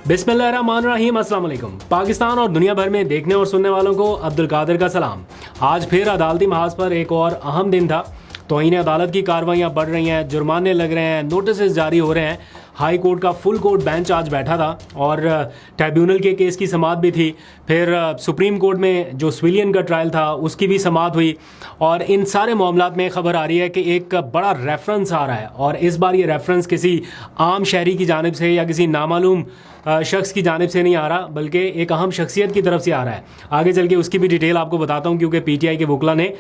बिस्मिल्लाहिर्रहमानिर्रहीम, अस्सलाम वालेकुम। पाकिस्तान और दुनिया भर में देखने और सुनने वालों को अब्दुल कादिर का सलाम। आज फिर अदालती महाज पर एक और अहम दिन था। तौहीन अदालत की कार्रवाइयाँ बढ़ रही हैं, जुर्माने लग रहे हैं, नोटिस जारी हो रहे हैं। हाई कोर्ट का फुल कोर्ट बेंच आज बैठा था और ट्रिब्यूनल के केस की समाअत भी थी। फिर सुप्रीम कोर्ट में जो सिविलियन का ट्रायल था उसकी भी समाअत हुई। और इन सारे मामलात में खबर आ रही है कि एक बड़ा रेफरेंस आ रहा है, और इस बार ये रेफरेंस किसी आम शहरी की जानिब से या किसी नामालूम शख्स की जानिब से नहीं आ रहा, बल्कि एक अहम शख्सियत की तरफ से आ रहा है। आगे चल के उसकी भी डिटेल आपको बताता हूँ, क्योंकि पीटीआई के वकला ने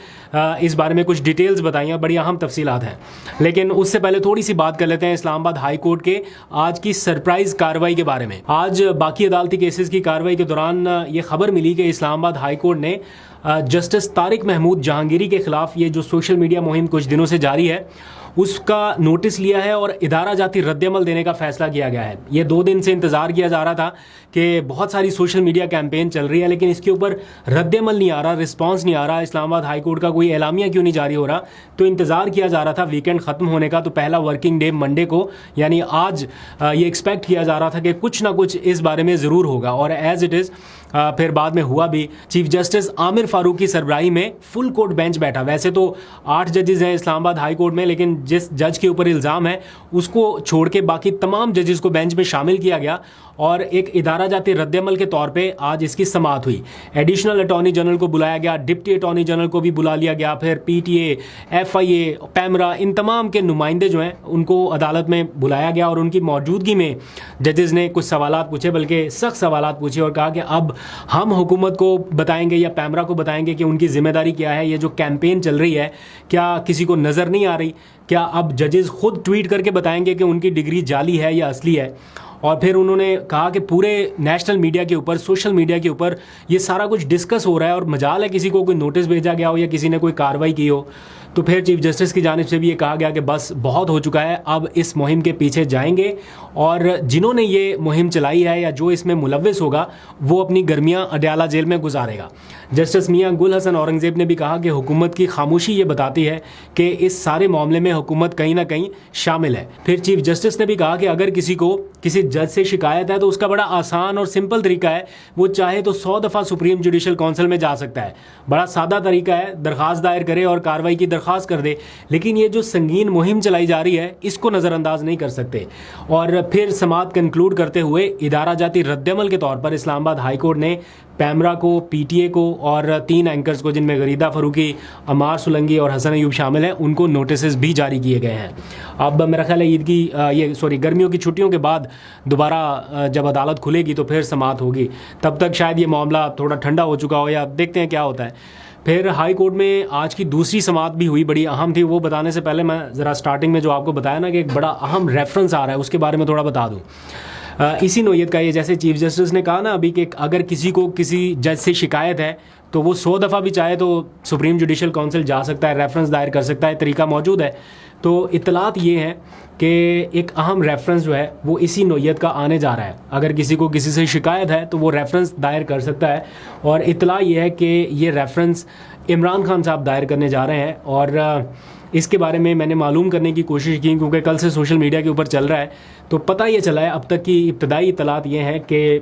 इस बारे में कुछ डिटेल्स बताई हैं, बड़ी अहम तफसीलात हैं। लेकिन उससे पहले थोड़ी सी बात कर लेते हैं इस्लामाबाद हाई कोर्ट के आज की सरप्राइज कार्रवाई के बारे में। आज बाकी अदालती केसेस की कार्रवाई के दौरान ये खबर मिली कि इस्लामाबाद हाई कोर्ट ने जस्टिस तारिक महमूद जहांगीरी के खिलाफ ये जो सोशल मीडिया मुहिम कुछ दिनों से जारी है उसका नोटिस लिया है और इदारा जाती रद्दअमल देने का फैसला किया गया है। ये 2 दिन से इंतज़ार किया जा रहा था कि बहुत सारी सोशल मीडिया कैंपेन चल रही है, लेकिन इसके ऊपर रद्दअमल नहीं आ रहा, रिस्पांस नहीं आ रहा। इस्लामाबाद हाई कोर्ट का कोई एलामिया क्यों नहीं जारी हो रहा? तो इंतज़ार किया जा रहा था वीकेंड ख़त्म होने का, तो पहला वर्किंग डे मंडे को यानी आज ये एक्सपेक्ट किया जा रहा था कि कुछ ना कुछ इस बारे में ज़रूर होगा, और एज़ इट इज़ फिर बाद में हुआ भी। चीफ जस्टिस आमिर फारूक की सरबराही में फुल कोर्ट बेंच बैठा। वैसे तो 8 जजेस हैं इस्लामाबाद हाई कोर्ट में, लेकिन जिस जज के ऊपर इल्ज़ाम है उसको छोड़ के बाकी तमाम जजेस को बेंच में शामिल किया गया और एक इदारा जाती रद्दअमल के तौर पे आज इसकी समाअत हुई। एडिशनल अटॉर्नी जनरल को बुलाया गया, डिप्टी अटॉर्नी जनरल को भी बुला लिया गया, फिर पीटीए, एफआईए, पैमरा, इन तमाम के नुमाइंदे जो हैं उनको अदालत में बुलाया गया और उनकी मौजूदगी में जजेस ने कुछ सवालात पूछे, बल्कि सख्त सवालात पूछे, और कहा कि अब हम हुकूमत को बताएंगे या पैमरा को बताएंगे कि उनकी जिम्मेदारी क्या है। ये जो कैंपेन चल रही है क्या किसी को नज़र नहीं आ रही? क्या अब जजेस खुद ट्वीट करके बताएंगे कि उनकी डिग्री जाली है या असली है? और फिर उन्होंने कहा कि पूरे नेशनल मीडिया के ऊपर, सोशल मीडिया के ऊपर ये सारा कुछ डिस्कस हो रहा है और मजाल है किसी को कोई नोटिस भेजा गया हो या किसी ने कोई कार्रवाई की हो। तो फिर चीफ जस्टिस की जानिब से भी ये कहा गया कि बस बहुत हो चुका है, अब इस मुहिम के पीछे जाएंगे और जिन्होंने ये मुहिम चलाई है या जो इसमें मुलव्विस होगा वो अपनी गर्मियाँ अडयाला जेल में गुजारेगा। जस्टिस मियां गुल हसन औरंगज़ेब ने भी कहा कि हुकूमत की खामोशी ये बताती है कि इस सारे मामले में हुकूमत कहीं ना कहीं शामिल है। फिर चीफ जस्टिस ने भी कहा कि अगर किसी को किसी जज से शिकायत है तो उसका बड़ा आसान और सिंपल तरीका है, वो चाहे तो 100 दफ़ा सुप्रीम जुडिशल काउंसिल में जा सकता है। बड़ा सादा तरीका है, दरख्वास्त दायर करे और कार्रवाई की दरख्वास्त कर दे। लेकिन ये जो संगीन मुहिम चलाई जा रही है इसको नज़रअंदाज नहीं कर सकते। और फिर समाअत कंक्लूड करते हुए इदारा जाती रद्दअमल के तौर पर इस्लामाबाद हाई कोर्ट ने पैमरा को, पीटीए को और 3 एंकर्स को, जिनमें गरीदा फरूकी, अमार सुलंगी और हसन अयूब शामिल हैं, उनको नोटिस भी जारी किए गए हैं। अब मेरा ख्याल है ईद की गर्मियों की छुट्टियों के बाद दोबारा जब अदालत खुलेगी तो फिर समाअत होगी, तब तक शायद ये मामला थोड़ा ठंडा हो चुका हो, या देखते हैं क्या होता है। फिर हाई कोर्ट में आज की दूसरी समाअत भी हुई, बड़ी अहम थी। वो बताने से पहले मैं ज़रा स्टार्टिंग में जो आपको बताया ना कि एक बड़ा अहम रेफरेंस आ रहा है उसके बारे में थोड़ा बता दूँ। इसी नोयत का ये, जैसे चीफ जस्टिस ने कहा ना अभी कि अगर किसी को किसी जज से शिकायत है तो वो 100 दफ़ा भी चाहे तो सुप्रीम जुडिशल काउंसिल जा सकता है, रेफरेंस दायर कर सकता है, तरीका मौजूद है। तो इतलात ये हैं कि एक अहम रेफरेंस जो है वो इसी नोयत का आने जा रहा है। अगर किसी को किसी से शिकायत है तो वो रेफरेंस दायर कर सकता है, और इतला ये है कि ये रेफरेंस इमरान खान साहब दायर करने जा रहे हैं। और इसके बारे में मैंने मालूम करने की कोशिश की, क्योंकि कल से सोशल मीडिया के ऊपर चल रहा है, तो पता ये चला है, अब तक की इब्तदाई इतलात ये हैं कि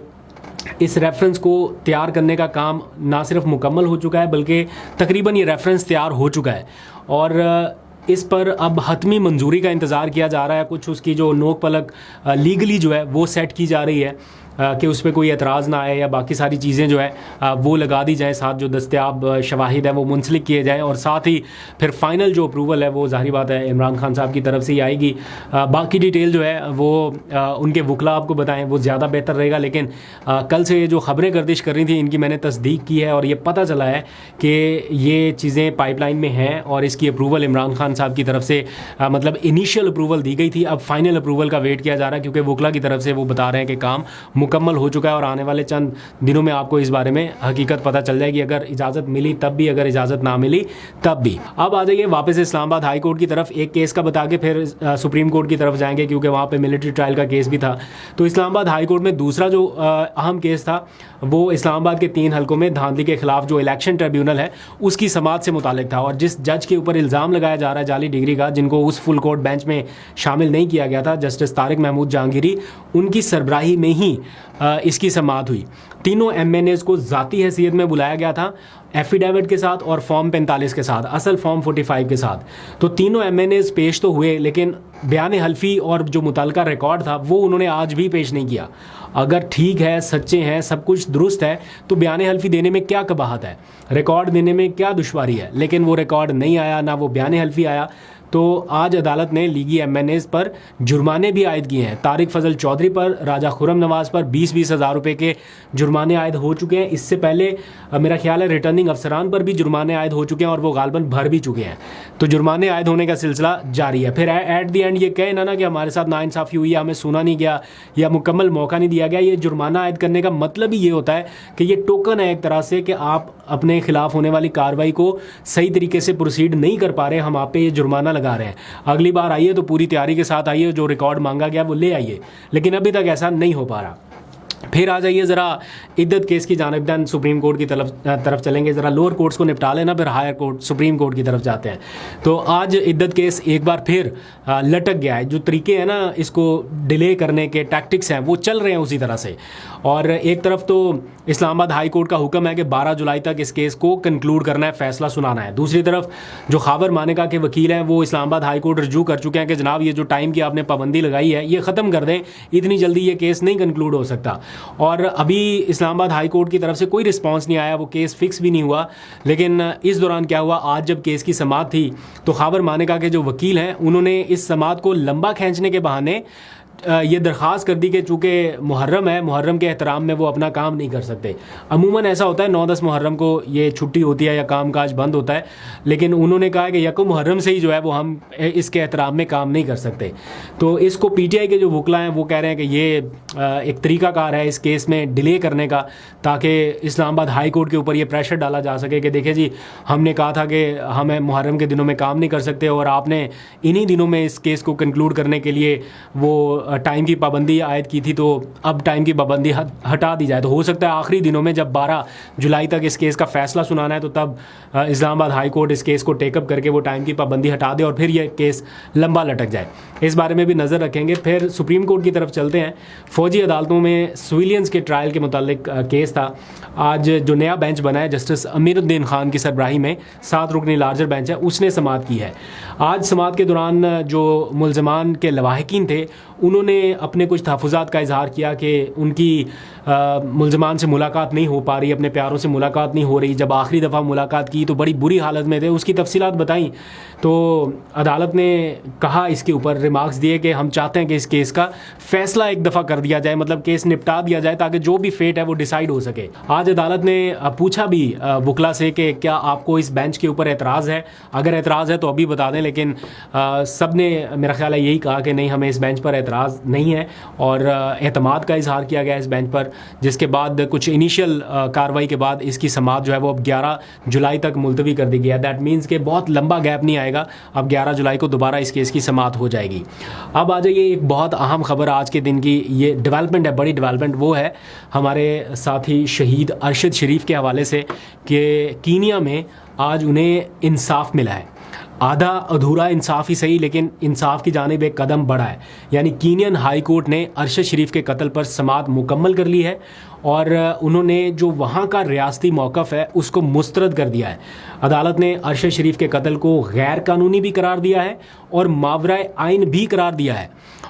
इस रेफरेंस को तैयार करने का काम ना सिर्फ मुकम्मल हो चुका है, बल्कि तकरीबन ये रेफरेंस तैयार हो चुका है और इस पर अब हतमी मंजूरी का इंतज़ार किया जा रहा है। कुछ उसकी जो नोक पलक लीगली जो है वो सेट की जा रही है कि उस पर कोई एतराज़ ना आए, या बाकी सारी चीज़ें जो है वो लगा दी जाएँ, साथ जो दस्तयाब शवाहिद हैं वो मुंसलिक किए जाएँ, और साथ ही फिर फाइनल जो अप्रूवल है वो ज़ाहिर बात है इमरान खान साहब की तरफ से ही आएगी। बाकी डिटेल जो है वो उनके वकला आपको बताएं, वो ज़्यादा बेहतर रहेगा। लेकिन कल से ये जो ख़बरें गर्दिश कर रही थी इनकी मैंने तस्दीक की है और ये पता चला है कि ये चीज़ें पाइपलाइन में हैं और इसकी अप्रूवल इमरान खान साहब की तरफ से मतलब इनिशियल अप्रूवल दी गई थी, अब फाइनल अप्रूवल का वेट किया जा रहा है, क्योंकि वकला की तरफ से वो बता रहे हैं कि काम मुकम्मल हो चुका है और आने वाले चंद दिनों में आपको इस बारे में हकीकत पता चल जाएगी। अगर इजाज़त मिली तब भी, अगर इजाज़त ना मिली तब भी। अब आ जाइए वापस इस्लामाबाद हाई कोर्ट की तरफ। एक केस का बता के फिर सुप्रीम कोर्ट की तरफ जाएंगे, क्योंकि वहाँ पे मिलिट्री ट्रायल का केस भी था। तो इस्लामाबाद हाई कोर्ट में दूसरा जो अहम केस था वो इस्लामाबाद के 3 हलकों में धांधली के खिलाफ जो इलेक्शन ट्रिब्यूनल है उसकी समाअत से मुतालिक था। और जिस जज के ऊपर इल्ज़ाम लगाया जा रहा है जाली डिग्री का, जिनको उस फुल कोर्ट बेंच में शामिल नहीं किया गया था, जस्टिस तारिक महमूद जहांगीरी, उनकी सरबराही में ही اس کی سماعت ہوئی. تینوں MNAs کو ذاتی حیثیت میں بلایا گیا تھا, ایفیڈیوٹ کے ساتھ اور فارم 45 کے ساتھ, اصل فارم 45 کے ساتھ. تو تینوں MNAs پیش تو ہوئے, لیکن بیان حلفی اور جو متعلقہ ریکارڈ تھا وہ انہوں نے آج بھی پیش نہیں کیا. اگر ٹھیک ہے, سچے ہیں, سب کچھ درست ہے, تو بیان حلفی دینے میں کیا قباحت ہے, ریکارڈ دینے میں کیا دشواری ہے. لیکن وہ ریکارڈ نہیں آیا, نہ وہ بیان حلفی آیا. تو آج عدالت نے لیگی MNAs پر جرمانے بھی عائد کیے ہیں. طارق فضل چودھری پر, راجہ خرم نواز پر 20-20 ہزار روپے کے جرمانے عائد ہو چکے ہیں. اس سے پہلے میرا خیال ہے ریٹرننگ افسران پر بھی جرمانے عائد ہو چکے ہیں اور وہ غالباً بھر بھی چکے ہیں. تو جرمانے عائد ہونے کا سلسلہ جاری ہے. پھر ایٹ دی اینڈ یہ کہے نا کہ ہمارے ساتھ ناانصافی ہوئی, ہمیں سنا نہیں گیا یا مکمل موقع نہیں دیا گیا. یہ جرمانہ عائد کرنے کا مطلب ہی یہ ہوتا ہے کہ یہ ٹوکن ہے ایک طرح سے کہ آپ اپنے خلاف ہونے والی کارروائی کو صحیح طریقے سے پروسیڈ نہیں کر پا رہے, ہم آپ پہ یہ جرمانہ لگا رہے ہیں. اگلی بار آئیے تو پوری تیاری کے ساتھ آئیے, جو ریکارڈ مانگا گیا وہ لے آئیے. لیکن ابھی تک ایسا نہیں ہو پا رہا. پھر آ جائیے ذرا عدت کیس کی جانب, دین سپریم کورٹ کی طرف چلیں گے. ذرا لوور کورٹس کو نپٹا لینا, پھر ہائر کورٹ سپریم کورٹ کی طرف جاتے ہیں. تو آج عدت کیس ایک بار پھر لٹک گیا ہے. جو طریقے ہیں نا اس کو ڈیلے کرنے کے, ٹیکٹکس ہیں, وہ چل رہے ہیں اسی طرح سے. اور ایک طرف تو اسلام آباد ہائی کورٹ کا حکم ہے کہ 12 جولائی تک اس کیس کو کنکلوڈ کرنا ہے, فیصلہ سنانا ہے. دوسری طرف جو خاور مانیکا کے وکیل ہیں وہ اسلام آباد ہائی کورٹ رجوع کر چکے ہیں کہ جناب یہ جو ٹائم کی آپ نے پابندی لگائی ہے یہ ختم کر دیں, اتنی جلدی یہ کیس نہیں کنکلوڈ ہو سکتا. اور ابھی اسلام آباد ہائی کورٹ کی طرف سے کوئی رسپانس نہیں آیا, وہ کیس فکس بھی نہیں ہوا. لیکن اس دوران کیا ہوا, آج جب کیس کی سماعت تھی تو خاور مانیکا کے جو وکیل ہیں انہوں نے اس سماعت کو لمبا کھینچنے کے بہانے یہ درخواست کر دی کہ چونکہ محرم ہے, محرم کے احترام میں وہ اپنا کام نہیں کر سکتے. عموماً ایسا ہوتا ہے 9-10 محرم کو یہ چھٹی ہوتی ہے یا کام کاج بند ہوتا ہے, لیکن انہوں نے کہا کہ یکم محرم سے ہی جو ہے وہ ہم اس کے احترام میں کام نہیں کر سکتے. تو اس کو PTI کے جو وکلا ہیں وہ کہہ رہے ہیں کہ یہ ایک طریقہ کار ہے اس کیس میں ڈیلے کرنے کا, تاکہ اسلام آباد ہائی کورٹ کے اوپر یہ پریشر ڈالا جا سکے کہ دیکھیں جی ہم نے کہا تھا کہ ہمیں محرم کے دنوں میں کام نہیں کر سکتے اور آپ نے انہی دنوں میں اس کیس کو کنکلوڈ کرنے کے لیے وہ ٹائم کی پابندی عائد کی تھی, تو اب ٹائم کی پابندی ہٹا دی جائے. تو ہو سکتا ہے آخری دنوں میں جب 12 جولائی تک اس کیس کا فیصلہ سنانا ہے تو تب اسلام آباد ہائی کورٹ اس کیس کو ٹیک اپ کر کے وہ ٹائم کی پابندی ہٹا دے اور پھر یہ کیس لمبا لٹک جائے. اس بارے میں بھی نظر رکھیں گے. پھر سپریم کورٹ کی طرف چلتے ہیں. فوجی عدالتوں میں سویلینس کے ٹرائل کے متعلق کیس تھا. آج جو نیا بینچ بنا ہے جسٹس امیر الدین خان کی سربراہی میں 7 رکنی لارجر بینچ ہے, اس نے سماعت کی ہے. آج سماعت کے دوران جو ملزمان کے لواحقین تھے انہوں نے اپنے کچھ تحفظات کا اظہار کیا کہ ان کی ملزمان سے ملاقات نہیں ہو پا رہی, اپنے پیاروں سے ملاقات نہیں ہو رہی. جب آخری دفعہ ملاقات کی تو بڑی بری حالت میں تھے, اس کی تفصیلات بتائیں. تو عدالت نے کہا, اس کے اوپر ریمارکس دیے کہ ہم چاہتے ہیں کہ اس کیس کا فیصلہ ایک دفعہ کر دیا جائے, مطلب کیس نپٹا دیا جائے تاکہ جو بھی فیٹ ہے وہ ڈیسائیڈ ہو سکے. آج عدالت نے پوچھا بھی وکلا سے کہ کیا آپ کو اس بینچ کے اوپر اعتراض ہے, اگر اعتراض ہے تو ابھی بتا دیں. لیکن سب نے میرا خیال ہے یہی کہا کہ نہیں, ہمیں اس بینچ پر اعتراض نہیں ہے, اور اعتماد کا اظہار کیا گیا اس بینچ پر, جس کے بعد کچھ انیشیل کاروائی کے بعد اس کی سماعت جو ہے وہ اب 11 جولائی تک ملتوی کر دی گئی ہے. دیٹ مینس کہ بہت لمبا گیپ نہیں آئے گا, اب 11 جولائی کو دوبارہ اس کیس کی سماعت ہو جائے گی. اب آ جائیے ایک بہت اہم خبر آج کے دن کی, یہ ڈیولپمنٹ ہے, بڑی ڈیولپمنٹ, وہ ہے ہمارے ساتھی شہید ارشد شریف کے حوالے سے کہ کینیا میں آج انہیں انصاف ملا ہے. آدھا ادھورا انصاف ہی صحیح, لیکن انصاف کی جانب ایک قدم بڑھا ہے. یعنی کینین ہائی کورٹ نے ارشد شریف کے قتل پر سماعت مکمل کر لی ہے اور انہوں نے جو وہاں کا ریاستی موقف ہے اس کو مسترد کر دیا ہے. عدالت نے ارشد شریف کے قتل کو غیر قانونی بھی قرار دیا ہے اور ماورائے آئین بھی قرار دیا ہے.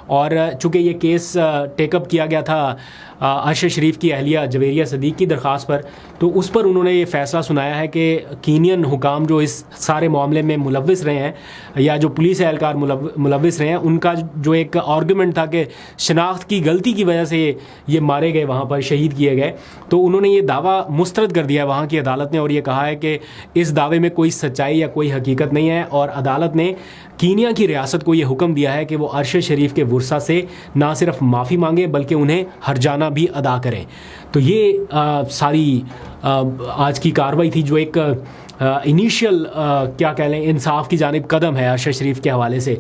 اور چونکہ یہ کیس ٹیک اپ کیا گیا تھا ارشد شریف کی اہلیہ جویریہ صدیق کی درخواست پر, تو اس پر انہوں نے یہ فیصلہ سنایا ہے کہ کینین حکام جو اس سارے معاملے میں ملوث رہے ہیں یا جو پولیس اہلکار ملوث رہے ہیں, ان کا جو ایک آرگومنٹ تھا کہ شناخت کی غلطی کی وجہ سے یہ مارے گئے, وہاں پر شہید کیے گئے, تو انہوں نے یہ دعویٰ مسترد کر دیا ہے وہاں کی عدالت نے, اور یہ کہا ہے کہ اس دعوے میں کوئی سچائی یا کوئی حقیقت نہیں ہے. اور عدالت نے کینیا کی ریاست کو یہ حکم دیا ہے کہ وہ ارشد شریف کے ورثہ سے نہ صرف معافی مانگے بلکہ انہیں ہرجانہ بھی ادا کریں. تو یہ ساری آج کی کاروائی تھی جو ایک انیشیل کیا کہہ لیں انصاف کی جانب قدم ہے ارشد شریف کے حوالے سے.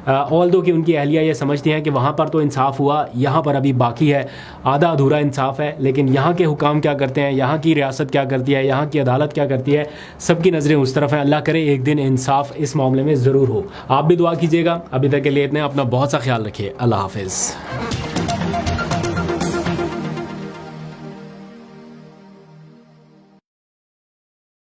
آلدو کہ ان کی اہلیہ یہ سمجھتی ہیں کہ وہاں پر تو انصاف ہوا, یہاں پر ابھی باقی ہے, آدھا ادھورا انصاف ہے. لیکن یہاں کے حکام کیا کرتے ہیں, یہاں کی ریاست کیا کرتی ہے, یہاں کی عدالت کیا کرتی ہے, سب کی نظریں اس طرف ہیں. اللہ کرے ایک دن انصاف اس معاملے میں ضرور ہو. آپ بھی دعا کیجیے گا. ابھی تک کے لیے اتنے, اپنا بہت سا خیال رکھیے. اللہ حافظ.